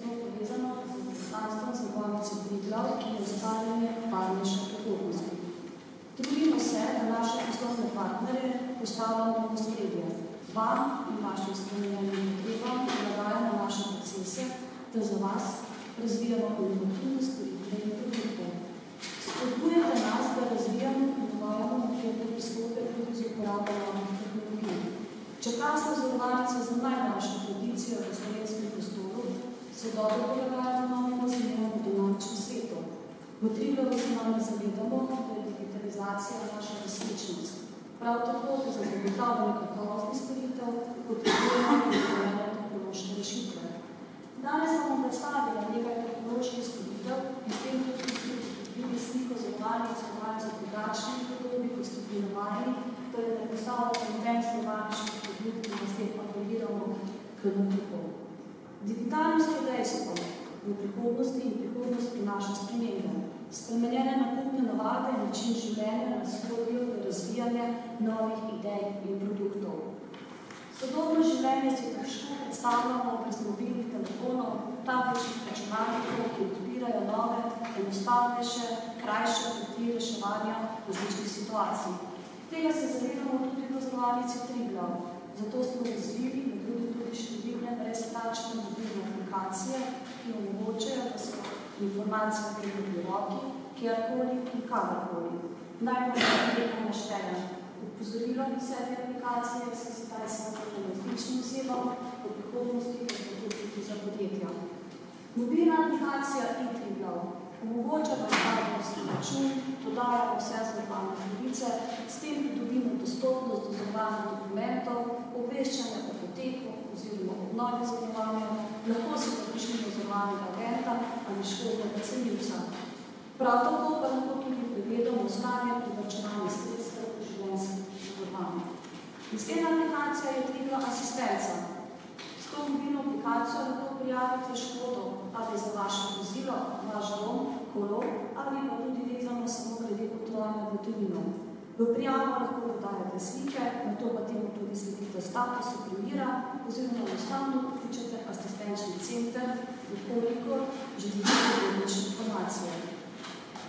tesno povezano z poslanstvom Zavarovalnice Triglav, ki je ustvarjanje varnejše prihodnosti. Trudimo se, da naše poslovne partnerje postavljamo v ospredje, vam in vašim spremenjenim potrebam nagajamo naše procese, da za vas razvijamo inovativne storitve in produkte. Spodbujate nas, da razvijamo in uvajamo neke pristope tudi z uporabo novih tehnologij. Čeprav smo zavarovalnica z najdaljšo tradicijo v slovenskem prostoru, se dobro prilagajamo novim razmeram v dinamičnem svetu. V Triglavu se nam zavedamo, da je digitalizacija naša resničnost. Prav tako, da za zagotavljanje kakovostnih storitev potrebujemo pripravljene tehnološke rešitve. Danes bomo predstavili nekaj tehnoloških storitev in s tem tudi videli sliko zavarovalnic za drugačnih podobi, kot ste bili navajeni, torej da postavljate noben zavarovalniških produkt in s tem apeliramo k nakupom. Digitalnost je dejstvo v prihodnosti in prihodnost prinaša spremembe. Spremenjene nakupne navade in način življenja nas vodijo v razvijanje novih idej in produktov. Sodobno življenje si težko predstavljamo brez mobilnih telefonov, tabličnih računalnikov, ki odpirajo nove, enostavnejše, krajše poti reševanja različnih situacij. Tega se zavedamo tudi v Zavarovalnici Triglav, zato smo razvili med drugim tudi številne brezplačne mobilne aplikacije, ki omogočajo, da so informacije pri roki, kjerkoli in kadarkoli. Najbolj naštejem. Upozorilo vse te aplikacije se zdaj samo fizičnim osebam, v prihodnosti pa tudi za podjetja. Mobilna aplikacija e-Triglav omogoča brezplačni račun, dodaja vse zavarovalne pravice, s tem pridobimo dostopnost do zavarovalnih dokumentov, obveščanje o poteku oziroma obnovi zavarovanja, lahko se popišemo zavarovalnega agenta ali škodnega cenilca. Prav tako pa lahko tudi pregledamo stanje privarčevanih sredstev v življenjskih zavarovanjih. Naslednja aplikacija je Triglav asistenca. S to mobilno aplikacijo lahko prijavite škodo ali za vaše vozilo, vaš dom, kolo ali pa tudi vezano samo glede potovanja v tujino. V prijavo lahko dodajate slike, nato pa temu tudi sledite statusu primera oziroma enostavno vključite asistenčni center, koliko želite več informacije.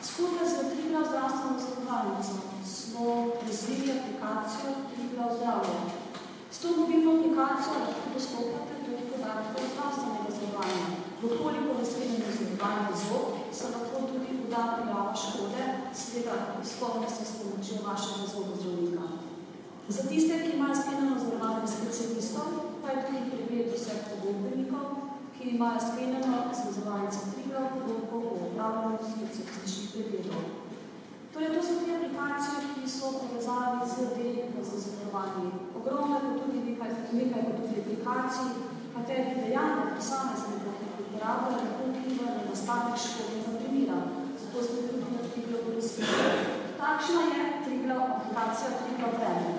Skupaj z Triglav zdravstveno zavarovalnico smo razvili aplikacijo Triglav zdravje. S to mobilno aplikacijo lahko dostopate tudi podatkov zdravstvenega zavarovanja. Koliko naslednjega zavarovanja zob se lahko tudi poda prijava škode, seveda izpolne se s pomočjo vašega zobozdravnika. Za tiste, ki imajo sklenjeno zavarovanje specialistov, pa je tudi pregled vseh pogodbenikov, ki imajo sklenjeno zavarovalnico Triglav pogodbo o upravljanju specialističnih pregledov. Torej, to so te aplikacije, ki so povezali z delima za zavarovanje. Ogromno je tudi nekaj aplikacij, katerih dejanja posameznikov, ki uporabljajo, lahko vplivajo na nastanek škodnega primera. Zato smo tudi na Triglav koristili. Takšna je aplikacija Triglav vreme.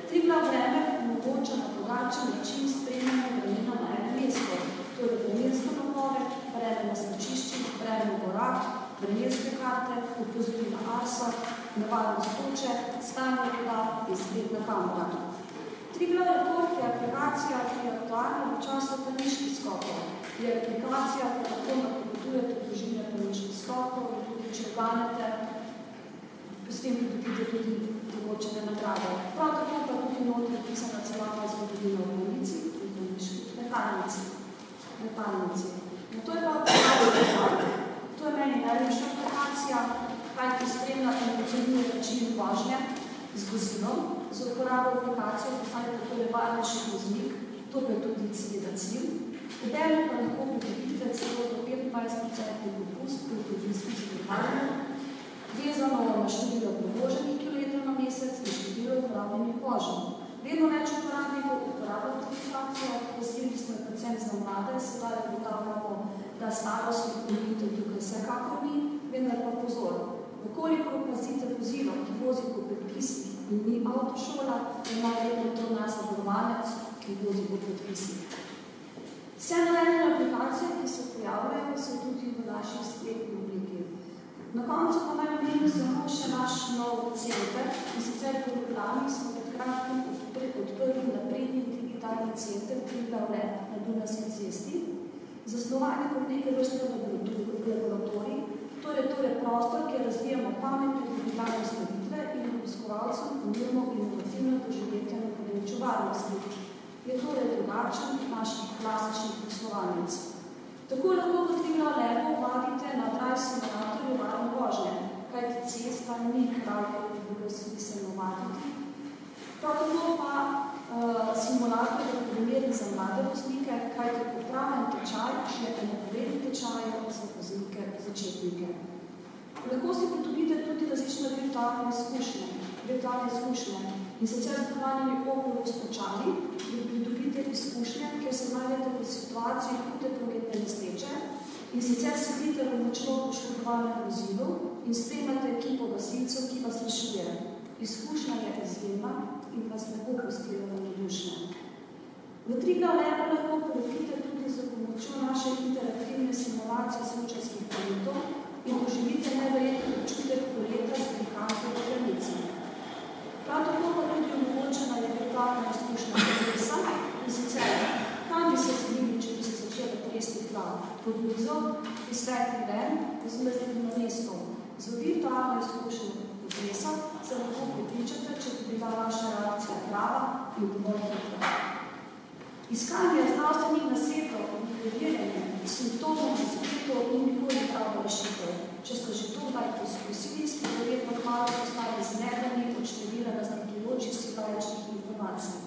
Triglav vreme omogoča na drugačen način spremljanje vremena na enem mestu. Torej vremensko napoved, vreme na smučiščih, vreme v gorah, vremenske karte, opozorila Arsa, nevarnost toče, stanje voda in spletna kamera. Triglav Report je aplikacija, ki je aktualna v času planiških skokov. Je aplikacija, ki lahko napovedujete dolžine planiških skokov in tudi če ganete, s tem pridobite tudi določene nagrade. Prav tako pa tudi notri pisana celotna zgodovina v planici in planiških letalnici. To je pa aplikacija. To je meni najljubša aplikacija, kaj ki spremlja in ocenjuje način vožnje z vozilom. Za uporabo aplikacije postanete torej varnejši voznik, to pa je tudi seveda cilj. Obenem pa lahko pridobite celo do 25% dopust pri podviskih zavarovalnih, vezano na število prevoženih kilometrov na mesec in število uporabljenih voženj. Vedno več uporabnikov uporabljajo aplikacijo, posebej smo predvsem za mlade, sedaj ugotavljamo, da starostnih omejitev tukaj vsekakor ni, vendar pa pozor. Koliko pazite vozilo, ki vozi po predpisih in ni avtošola, je najverjetno to naš zavarovanec, ki vozi po predpisih. Vse navedene aplikacije, ki se pojavljajo, so tudi v naši spletni obliki. Na koncu pa naj omenim samo še naš nov center, in sicer v Ljubljani smo pred kratkim odprli napredni digitalni center Triglav Lab na Dunajski cesti, Zasnovanje kot neke vrste laboratorij, torej prostor, kjer razvijamo pametne digitalne storitve in obiskovalcem ponujemo inovativne doživetja na področju varnosti. Je torej drugačen od naših klasičnih poslovalnic. Tako lahko v Triglav Labu vadite na drive simulatorju varne vožnje, kajti cesta ni kraj, ki bi smiselno vaditi. Prav tako pa simulator je primeren za mlade voznike, kajti popraven tečaj je enakovreden tečaju za voznike začetnike. Lahko si pridobite tudi različne virtualne izkušnje. In sicer z dovanimi Oculus očali pridobite izkušnje, kjer se najdete v situaciji hude prometne nesreče in sicer sedite v močno poškodovanem vozilu in spremljate ekipo gasilcev, ki vas rešuje. Izkušnja je izjemna in vas ne bo pustila ravnodušne. V Triglav Labu lahko poletite tudi z pomočjo naše interaktivne simulacije smučarskih poletov in doživite neverjeten občutek poleta z velikanko v granici. Prav tako pa tudi omogočena je virtualna izkušnja kolesa in sicer, kam bi se zgodili, če bi se začela tresti tla? Pod mizo, izsvetli ven, zmrzli na mesto. Z virtualno izkušnjo kolesa se lahko pripričate, če bi bila vaša reakcija prava in dovolj hitra. Iskanje zdravstvenih nasvetov in preverjanje simptomov na spletu in nikoli pravo rešitev. Če ste že to kdaj poskusili, ste verjetno kmalu postali zmedeni od števila razlikujočih si lajičnih informacij.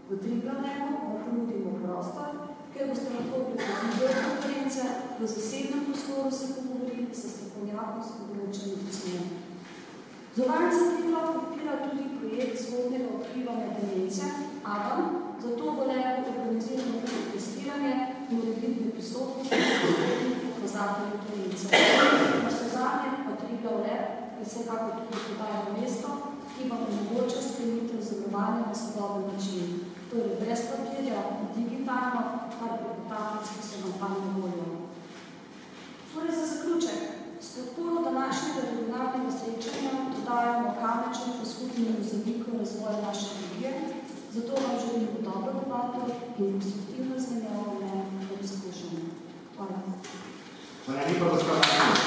V Triglav Labu vam ponudimo prostor, kjer boste lahko preko videokonference v zasebnem prostoru se pogovorili s strokovnjakom s področja medicine. Zavarovalnica Triglav podpira tudi projekt zgodnjega odkrivanja demence Adam, zato v Labu organiziramo tudi testiranje in ureditve prisotnosti in pokazateljev demence. Navsezadnje pa Triglav Lab je vsekakor tudi podajno mesto, ki vam omogoča sklenitev zavarovanja na sodoben način, torej brez papirja, digitalno, kar preko tablic, ki so nam pa na voljo. Torej za zaključek, s podporo današnjega regionalnega srečanja dodajamo kamenček v skupnem mozaiku razvoja naše regije, zato vam želimo dobro debato in konstruktivno izmenjavo mnenj in izkušenj. Hvala. Hvala lepa, gospod.